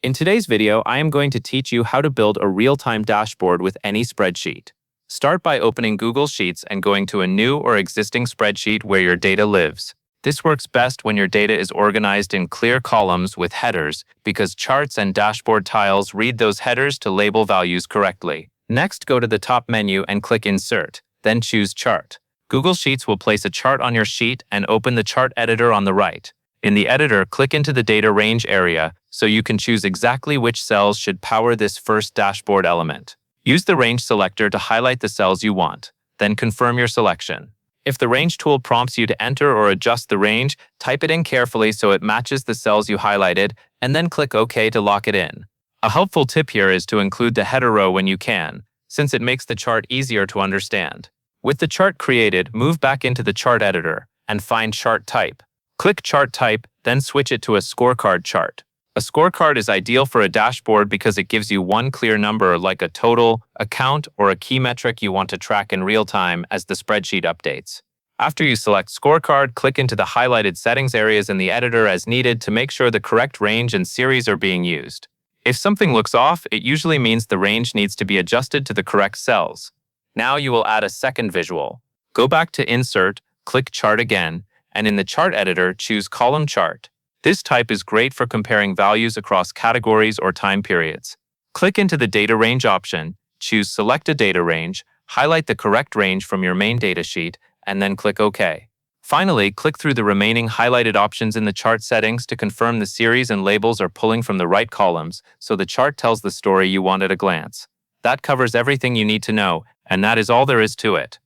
In today's video, I am going to teach you how to build a real-time dashboard with any spreadsheet. Start by opening Google Sheets and going to a new or existing spreadsheet where your data lives. This works best when your data is organized in clear columns with headers because charts and dashboard tiles read those headers to label values correctly. Next, go to the top menu and click Insert, then choose Chart. Google Sheets will place a chart on your sheet and open the chart editor on the right. In the editor, click into the data range area so you can choose exactly which cells should power this first dashboard element. Use the range selector to highlight the cells you want, then confirm your selection. If the range tool prompts you to enter or adjust the range, type it in carefully so it matches the cells you highlighted, and then click OK to lock it in. A helpful tip here is to include the header row when you can, since it makes the chart easier to understand. With the chart created, move back into the chart editor and find Chart Type. Click Chart Type, then switch it to a scorecard chart. A scorecard is ideal for a dashboard because it gives you one clear number like a total, a count, or a key metric you want to track in real time as the spreadsheet updates. After you select Scorecard, click into the highlighted settings areas in the editor as needed to make sure the correct range and series are being used. If something looks off, it usually means the range needs to be adjusted to the correct cells. Now you will add a second visual. Go back to Insert, click Chart again, and in the chart editor, choose Column Chart. This type is great for comparing values across categories or time periods. Click into the Data Range option, choose Select a Data Range, highlight the correct range from your main datasheet, and then click OK. Finally, click through the remaining highlighted options in the chart settings to confirm the series and labels are pulling from the right columns so the chart tells the story you want at a glance. That covers everything you need to know, and that is all there is to it.